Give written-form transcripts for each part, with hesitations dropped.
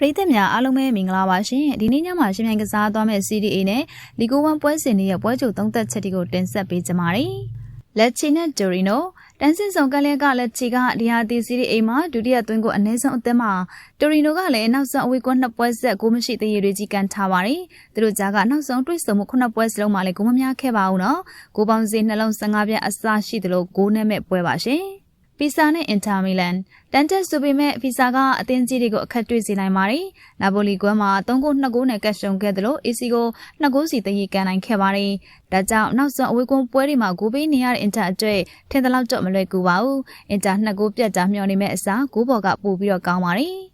ရိသတ်များအားလုံးပဲမင်္ဂလာပါရှင်ဒီနေ့ညမှာရှင်မြိုင်ကစားသွားမယ့် CDA နဲ့လီဂို1ပွဲစဉ်တွေရဲ့ပွဲချုပ်သုံးသက်ချက်တွေကိုတင်ဆက်ပေးကြပါမယ်လက်ချီနဲ့ဒိုရီနိုတန်းစင်ဆောင်ကလျက်ကလက်ချီကဒီဟာတီ CDA မှာဒုတိယသွင်းကိုအနည်းဆုံးအသက်မှာဒိုရီနိုကလည်းနောက်ဆုံးအဝေးကွန်းနှစ်ပွဲဆက်ကိုမရှိသေးရည်တွေကြီးကန်ထားပါတယ်သူတို့ကြားကနောက်ဆုံးတွေ့ဆုံမှု9ပွဲစလုံးမှာလည်းကိုမများခဲ့ပါဘူးနော်ကိုပေါင်းစီနှလုံး15ပြတ်အစရှိသလို6နဲ့မဲ့ပွဲပါရှင်ပီဆာနဲ့အင်တာမီလန်တန်တက်ဆိုပေမဲ့ပီဆာကအသင်းကြီးတွေကိုအခက်တွေ့စေနိုင်ပါတယ်။နာပိုလီကွမ်းမှာ3-2နဲ့ကတ်ရှုံခဲ့သလို AC ကို2-0စီတည်ကန်နိုင်ခဲ့ပါတယ်။ဒါကြောင့်နောက်ဆုံးအဝေးကွန်းပွဲတွေမှာဂိုးပေးနေရတဲ့အင်တာအတွက်ထင်သလောက်တော့မလွယ်ကူပါဘူး။အင်တာ2ဂိုးပြတ်တာမျှော်နေမဲ့အစားဂိုးပေါ်ကပို့ပြီးတော့ကောင်းပါတယ်။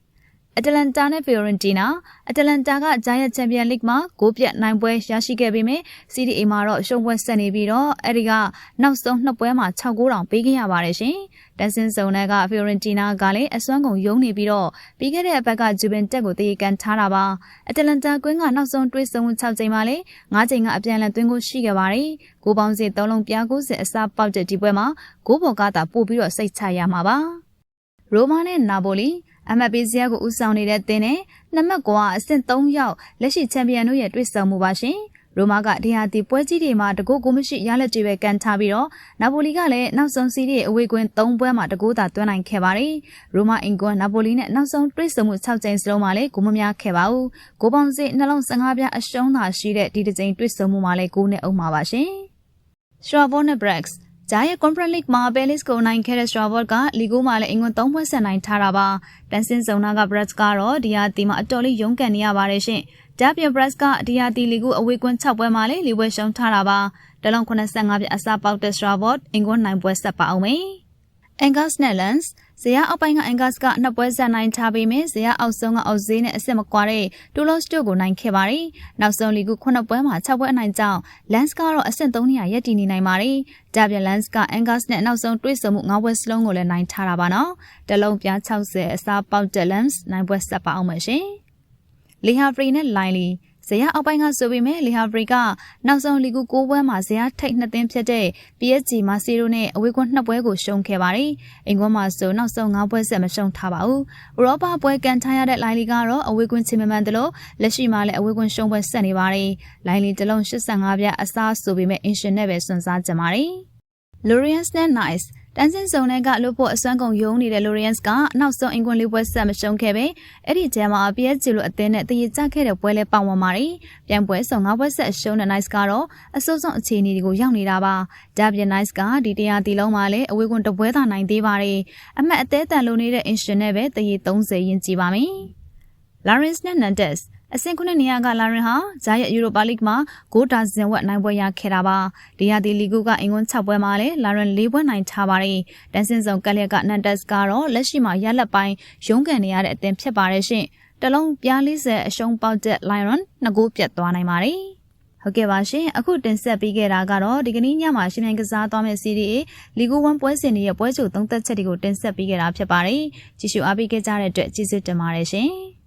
အတလန်တာနဲ့ဖီယိုရန်တီနာအတလန်တာကဂျိုင်းယက်ချန်ပီယံလိဂ်မှာဂိုးပြတ်နိုင်ပွဲရရှိခဲ့ပေမဲ့ CDA မှာတော့ရှုံးပွဲဆက်နေပြီးတော့အဲဒီကနောက်ဆုံး2ပွဲမှာ6ဂိုးတောင်ပေးခဲ့ရပါတယ်ရှင်တန်စင်စုံကဖီယိုရန်တီနာကလည်းအစွမ်းကုန်ယုံနေပြီးတော့ပြီးခဲ့တဲ့အပတ်ကဂျူဘင်တက်ကိုတည်ကန်ထားတာပါအတလန်တာကွင်းကနောက်ဆုံးတွေးဆုံ6ချိန်မှာလည်း9ချိန်ကအပြန်အလှန်သွင်းကိုရှိခဲ့ပါတယ်ဂိုးပေါင်းစီ3လုံးပြား90အစားပေါက်တဲ့ဒီပွဲမှာဂိုးပေါ်ကသာပို့ပြီးတော့စိတ်ချရမှာပါရိုမာနဲ့နာပိုလီအမတ်ပေးစရာကိုဦးဆောင်နေတဲ့တင်းနဲ့နှစ်မှတ်ကအဆင့်3ရောက်လက်ရှိချန်ပီယံတို့ရဲ့တွေ့ဆုံမှုပါရှင်ရိုမာကဒီဟာတီပွဲကြီးတွေမှာတကူကိုမရှိရလက်တွေပဲကန်ထားပြီးတော့နာပိုလီကလည်းနောက်ဆုံးစီးရဲ့အဝေးကွင်း3ပွဲမှာတကူသာသွင်းနိုင်ခဲ့ပါတယ်ရိုမာအင်ကွန်နာပိုလီနဲ့နောက်ဆုံးတွေ့ဆုံမှု6ကြိမ်စလုံးမှာလည်းကိုမများခဲ့ပါဘူးကိုပေါင်းစီနှလုံး15ပြားအရှုံးသာရှိတဲ့ဒီတစ်ကြိမ်တွေ့ဆုံမှုမှာလည်း9နဲ့အုံမှာပါရှင်ရှော့ဘောနဲ့ဘရက်စ်ဂျာရဲ့ Conference League မှာ Palace ကိုနိုင်ခဲ့တဲ့ Strawbot ကလီဂိုမှာလည်းအင်္ဂွန်3ပွဲဆက်နိုင်ထားတာပါတန်စင်စုံနာက Brats ကတော့ဒီဟာတီမှာအတော်လေးရုန်းကန်နေရပါတယ်ရှင်ဒါပြ Brats ကဒီဟာတီလီဂိုအဝေးကွန်း6ပွဲမှာလည်းလီပွဲရှုံးထားတာပါတလုံး85ပြအစားပေါက်တဲ့ Strawbot အင်္ဂွန်9ပွဲဆက်ပါအောင်မယ် Angus Netherlandsဇေယျအောက်ပိုင်းက Angus က2ပွဲဆက်နိုင်ထားပေမဲ့ဇေယျအောက်ဆုံးကအောက်ဈေးနဲ့အဆင့်မကွာတဲ့ Toulouse တို့ကိုနိုင်ခဲ့ပါတယ်။နောက်ဆုံးလီဂူ9ပွဲမှာ6ပွဲအနိုင်ကြောင့် Lens ကတော့အဆင့်3နေရာရပ်တည်နေနိုင်ပါတယ်။ဒါပြန် Lens က Angus နဲ့နောက်ဆုံးတွေ့ဆုံမှု9ပွဲစလုံးကိုလည်းနိုင်ထားတာပါနော်။တလုံးပြား60အစားပေါက်တဲ့ Lens 9ပွဲဆက်ပါအောင်မယ်ရှင်။ Lehavre နဲ့ Lilyဇေယျအောက်ပိုင်းကဆိုပေမဲ့လီဟာဗရီကနောက်ဆုံးလီဂူ9ပွဲမှာဇေယျထိတ်2သင်းဖြစ်တဲ့ PSG မာစီရိုနဲ့အဝေးကွန်း2ပွဲကိုရှုံးခဲ့ပါတယ်။အင်္ဂွန်မှာဆိုနောက်ဆုံး9ပွဲဆက်မရှုံးထားပါဘူး။ဥရောပပွဲကန်ထားရတဲ့လိုင်လီကတော့အဝေးကွန်းချင်မမှန်တယ်လို့လက်ရှိမှာလည်းအဝေးကွန်းရှုံးပွဲဆက်နေပါတယ်။လိုင်လီတလုံး85ပြအစားဆိုပေမဲ့အင်ရှင်နဲ့ပဲစွန့်စားကြပါတယ်။ Lorient နဲ့ Niceတန်းစင်စုံကလို့ဖို့အစွမ်းကုန်ယုံနေတဲ့ Lorient ကနောက်ဆုံးအင်ကွန်လေးပွဲဆက်မရှုံးခဲ့ပဲအဲ့ဒီကျမ်းမှာ PSG လိုအသင်းနဲ့တည်ရကြခဲ့တဲ့ပွဲလဲပေါဝင်ပါတယ်ပြန်ပွဲဆုံ9ပွဲဆက်အရှုံးတဲ့ Nice ကတော့အဆိုးဆုံးအခြေအနေတွေကိုရောက်နေတာပါဒါပြင် Nice ကဒီတရားတီလုံးမှာလဲအဝေးကွန်းတပွဲသာနိုင်သေးပါတယ်အမှတ်အသေးတန်လိုနေတဲ့ Inshin နဲ့ပဲတည်ရ30ယဉ်ကြည်ပါမယ် Lawrence နဲ့ Nantesအဆင့်9နေရာကလာရင်ဟာဂျာရဲ့ Europa League မှာဂိုးတာဇင်ဝက်နိုင်ပွဲရခဲ့တာပါဒီဟာဒီလီဂူကအင်္ဂွန်6ပွဲမှာလည်းလာရင်4ပွဲနိုင်ထားပါတယ်တန်းစင်ဆောင်ကလျက်က Nantes ကတော့လက်ရှိမှာရလက်ပိုင်းရုန်းကန်နေရတဲ့အသင်းဖြစ်ပါတယ်ရှင်တလုံးပြား40အရှုံးပေါက်တဲ့ Lyon 2ဂိုးပြတ်သွားနိုင်ပါတယ်ဟုတ်ကဲ့ပါရှင်အခုတင်ဆက်ပေးခဲ့တာကတော့ဒီကနေ့ညမှာရှင်မြိုင်ကစားသွားမယ့် CDA လီဂို1ပွဲစဉ်ရဲ့ပွဲချုပ်သုံးသက်ချက်တွေကိုတင်ဆက်ပေးခဲ့တာဖြစ်ပါတယ်ကြည့်ရှုအားပေးခဲ့ကြတဲ့အတွက်ကျေးဇူးတင်ပါတယ်ရှင်